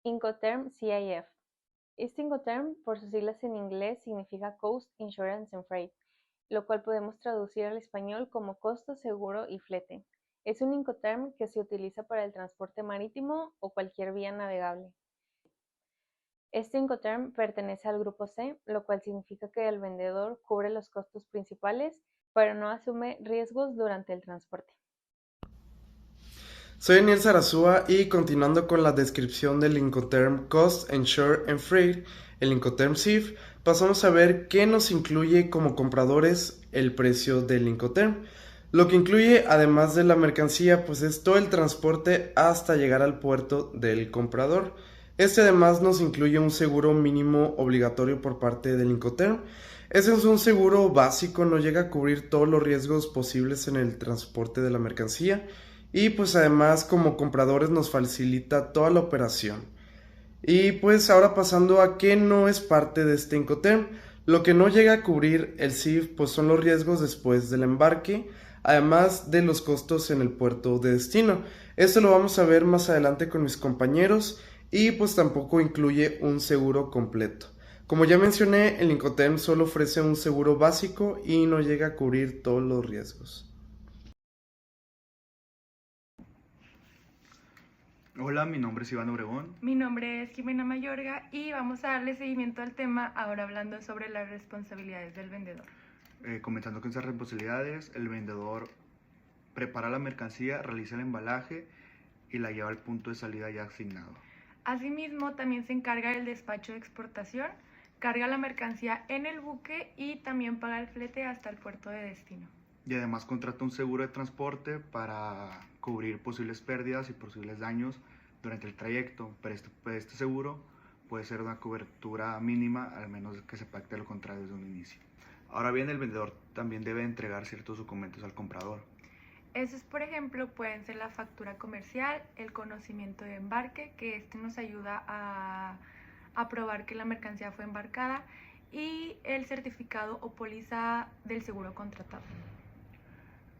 Incoterm CIF. Este Incoterm, por sus siglas en inglés, significa Cost, Insurance and Freight, lo cual podemos traducir al español como costo, seguro y flete. Es un Incoterm que se utiliza para el transporte marítimo o cualquier vía navegable. Este Incoterm pertenece al grupo C, lo cual significa que el vendedor cubre los costos principales, pero no asume riesgos durante el transporte. Soy Daniel Sarasúa y continuando con la descripción del Incoterm Cost, Insure and Freight, el Incoterm CIF, pasamos a ver qué nos incluye como compradores el precio del Incoterm. Lo que incluye, además de la mercancía, pues es todo el transporte hasta llegar al puerto del comprador. Este además nos incluye un seguro mínimo obligatorio por parte del Incoterm. Ese es un seguro básico, no llega a cubrir todos los riesgos posibles en el transporte de la mercancía y pues además como compradores nos facilita toda la operación. Y pues ahora pasando a qué no es parte de este Incoterm. Lo que no llega a cubrir el CIF pues son los riesgos después del embarque, además de los costos en el puerto de destino. Esto lo vamos a ver más adelante con mis compañeros y pues tampoco incluye un seguro completo. Como ya mencioné, el Incoterm solo ofrece un seguro básico y no llega a cubrir todos los riesgos. Hola, mi nombre es Iván Obregón. Mi nombre es Jimena Mayorga y vamos a darle seguimiento al tema ahora hablando sobre las responsabilidades del vendedor. Comenzando con esas responsabilidades, el vendedor prepara la mercancía, realiza el embalaje y la lleva al punto de salida ya asignado. Asimismo, también se encarga del despacho de exportación, carga la mercancía en el buque y también paga el flete hasta el puerto de destino. Y además contrata un seguro de transporte para cubrir posibles pérdidas y posibles daños durante el trayecto, pero este seguro puede ser una cobertura mínima, al menos que se pacte lo contrario desde un inicio. Ahora bien, el vendedor también debe entregar ciertos documentos al comprador. Esos, por ejemplo, pueden ser la factura comercial, el conocimiento de embarque, que nos ayuda a probar que la mercancía fue embarcada, y el certificado o póliza del seguro contratado.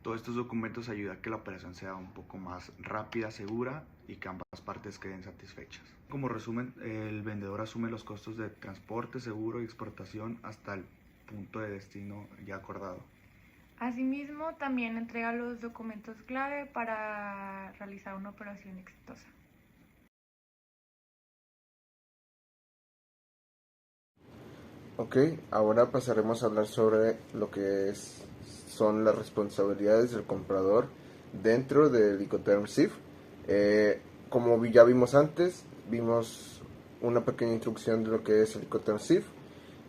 Todos estos documentos ayudan a que la operación sea un poco más rápida, segura y que ambas partes queden satisfechas. Como resumen, el vendedor asume los costos de transporte, seguro y exportación hasta el punto de destino ya acordado. Asimismo, también entrega los documentos clave para realizar una operación exitosa. Ok, ahora pasaremos a hablar sobre lo que son las responsabilidades del comprador dentro del Incoterm CIF. Como ya vimos antes, vimos una pequeña introducción de lo que es el Incoterm CIF.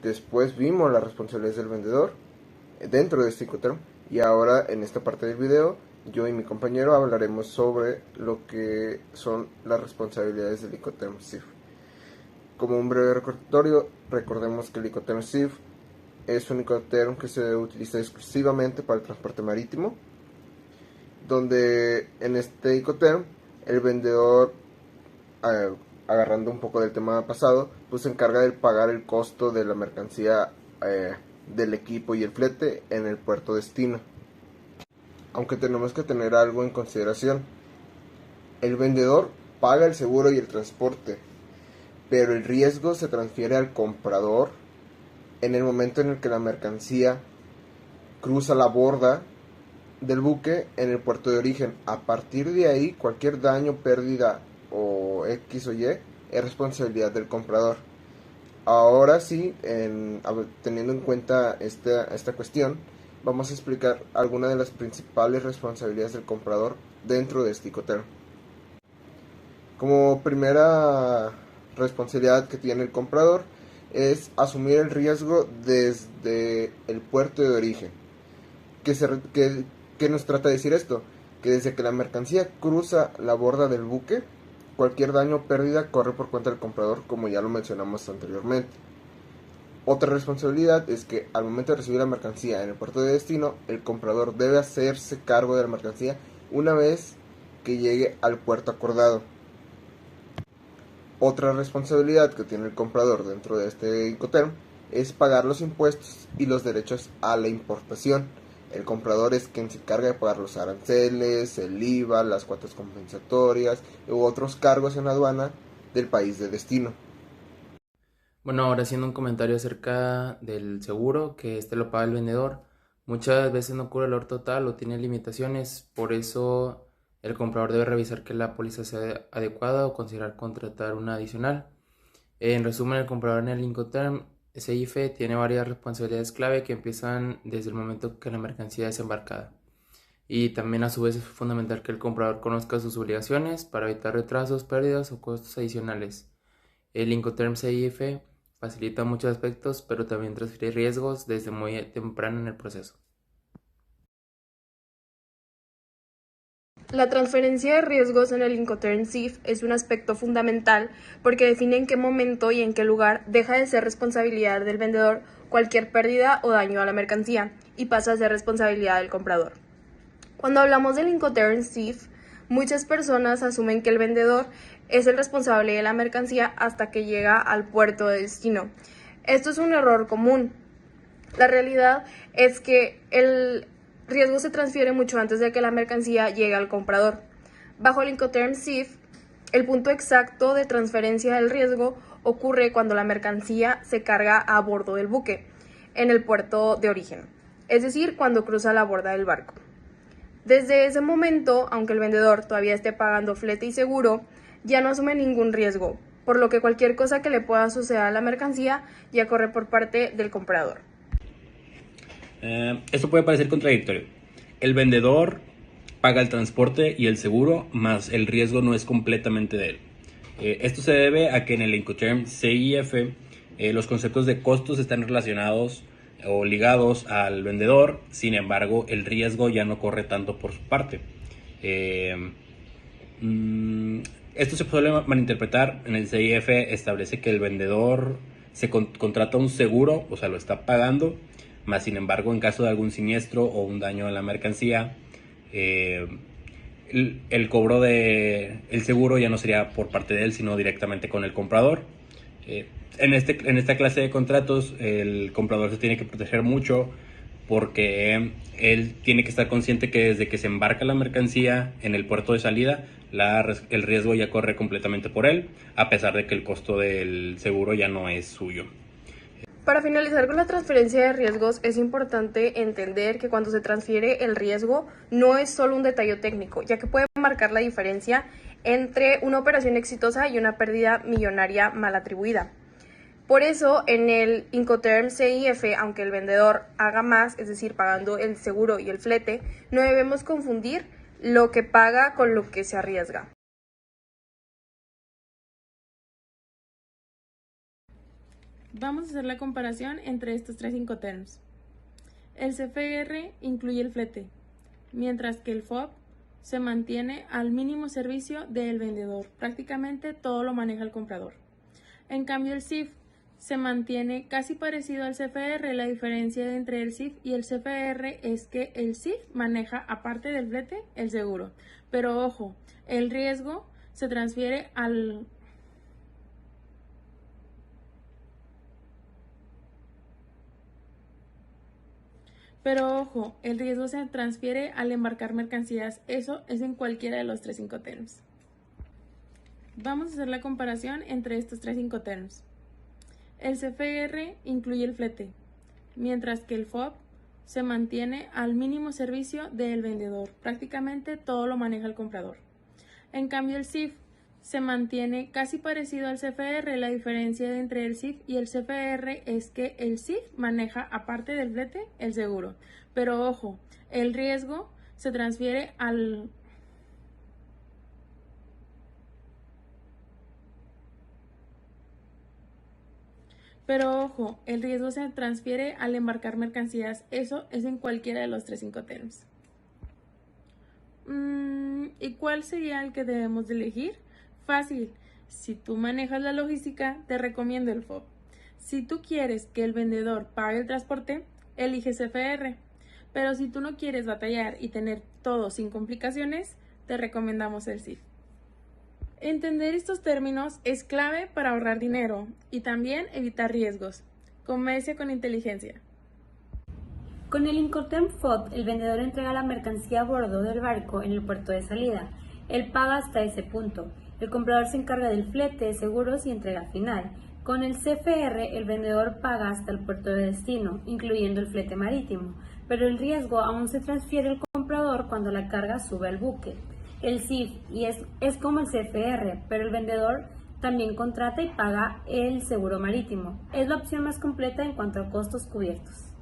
Después vimos las responsabilidades del vendedor dentro de este Incoterm. Y ahora en esta parte del video, yo y mi compañero hablaremos sobre lo que son las responsabilidades del Incoterm CIF. Como un breve recordatorio, recordemos que el Incoterm CIF es un Incoterm que se utiliza exclusivamente para el transporte marítimo, donde en este Incoterm el vendedor, agarrando un poco del tema pasado, pues se encarga de pagar el costo de la mercancía, del equipo y el flete en el puerto destino. Aunque tenemos que tener algo en consideración, el vendedor paga el seguro y el transporte, pero el riesgo se transfiere al comprador en el momento en el que la mercancía cruza la borda del buque en el puerto de origen. A partir de ahí, cualquier daño, pérdida o X o Y es responsabilidad del comprador. Ahora sí, teniendo en cuenta esta cuestión, vamos a explicar algunas de las principales responsabilidades del comprador dentro de este Incoterm. Como primera responsabilidad que tiene el comprador es asumir el riesgo desde el puerto de origen. ¿Qué nos trata de decir esto? Que desde que la mercancía cruza la borda del buque, cualquier daño o pérdida corre por cuenta del comprador, como ya lo mencionamos anteriormente. Otra responsabilidad es que al momento de recibir la mercancía en el puerto de destino, el comprador debe hacerse cargo de la mercancía una vez que llegue al puerto acordado. Otra responsabilidad que tiene el comprador dentro de este Incoterm es pagar los impuestos y los derechos a la importación. El comprador es quien se encarga de pagar los aranceles, el IVA, las cuotas compensatorias u otros cargos en la aduana del país de destino. Bueno, ahora haciendo un comentario acerca del seguro, que lo paga el vendedor. Muchas veces no cubre el valor total o tiene limitaciones, por eso el comprador debe revisar que la póliza sea adecuada o considerar contratar una adicional. En resumen, el comprador en el Incoterm CIF tiene varias responsabilidades clave que empiezan desde el momento que la mercancía es embarcada. Y también a su vez es fundamental que el comprador conozca sus obligaciones para evitar retrasos, pérdidas o costos adicionales. El Incoterm CIF facilita muchos aspectos, pero también transfiere riesgos desde muy temprano en el proceso. La transferencia de riesgos en el Incoterm CIF es un aspecto fundamental porque define en qué momento y en qué lugar deja de ser responsabilidad del vendedor cualquier pérdida o daño a la mercancía y pasa a ser responsabilidad del comprador. Cuando hablamos del Incoterm CIF, muchas personas asumen que el vendedor es el responsable de la mercancía hasta que llega al puerto de destino. Esto es un error común. La realidad es que el riesgo se transfiere mucho antes de que la mercancía llegue al comprador. Bajo el Incoterm CIF, el punto exacto de transferencia del riesgo ocurre cuando la mercancía se carga a bordo del buque, en el puerto de origen, es decir, cuando cruza la borda del barco. Desde ese momento, aunque el vendedor todavía esté pagando flete y seguro, ya no asume ningún riesgo, por lo que cualquier cosa que le pueda suceder a la mercancía ya corre por parte del comprador. Esto puede parecer contradictorio. El vendedor paga el transporte y el seguro, más el riesgo no es completamente de él. Esto se debe a que en el Incoterm CIF los conceptos de costos están relacionados o ligados al vendedor, sin embargo el riesgo ya no corre tanto por su parte. Esto se suele malinterpretar. En el CIF establece que el vendedor se contrata un seguro, o sea, lo está pagando, más sin embargo en caso de algún siniestro o un daño a la mercancía, el cobro del seguro ya no sería por parte de él, sino directamente con el comprador. En esta clase de contratos el comprador se tiene que proteger mucho porque él tiene que estar consciente que desde que se embarca la mercancía en el puerto de salida, el riesgo ya corre completamente por él, a pesar de que el costo del seguro ya no es suyo. Para finalizar con la transferencia de riesgos, es importante entender que cuando se transfiere el riesgo no es solo un detalle técnico, ya que puede marcar la diferencia entre una operación exitosa y una pérdida millonaria mal atribuida. Por eso, en el Incoterm CIF, aunque el vendedor haga más, es decir, pagando el seguro y el flete, no debemos confundir lo que paga con lo que se arriesga. Vamos a hacer la comparación entre estos tres Incoterms. El CFR incluye el flete, mientras que el FOB se mantiene al mínimo servicio del vendedor. Prácticamente todo lo maneja el comprador. En cambio, el CIF se mantiene casi parecido al CFR. La diferencia entre el CIF y el CFR es que el CIF maneja, aparte del flete, el seguro. Pero ojo, el riesgo se transfiere al embarcar mercancías. Eso es en cualquiera de los tres Incoterms. Vamos a hacer la comparación entre estos tres Incoterms. El CFR incluye el flete, mientras que el FOB se mantiene al mínimo servicio del vendedor. Prácticamente todo lo maneja el comprador. En cambio, el CIF se mantiene casi parecido al CFR. La diferencia entre el CIF y el CFR es que el CIF maneja, aparte del flete, el seguro. Pero ojo, el riesgo se transfiere al embarcar mercancías. Eso es en cualquiera de los tres Incoterms. ¿Y cuál sería el que debemos de elegir? Fácil. Si tú manejas la logística, te recomiendo el FOB. Si tú quieres que el vendedor pague el transporte, elige CFR. Pero si tú no quieres batallar y tener todo sin complicaciones, te recomendamos el CIF. Entender estos términos es clave para ahorrar dinero y también evitar riesgos. Comercia con inteligencia. Con el Incoterm FOB, el vendedor entrega la mercancía a bordo del barco en el puerto de salida. Él paga hasta ese punto. El comprador se encarga del flete, seguros y entrega final. Con el CFR, el vendedor paga hasta el puerto de destino, incluyendo el flete marítimo, pero el riesgo aún se transfiere al comprador cuando la carga sube al buque. El CIF es como el CFR, pero el vendedor también contrata y paga el seguro marítimo. Es la opción más completa en cuanto a costos cubiertos.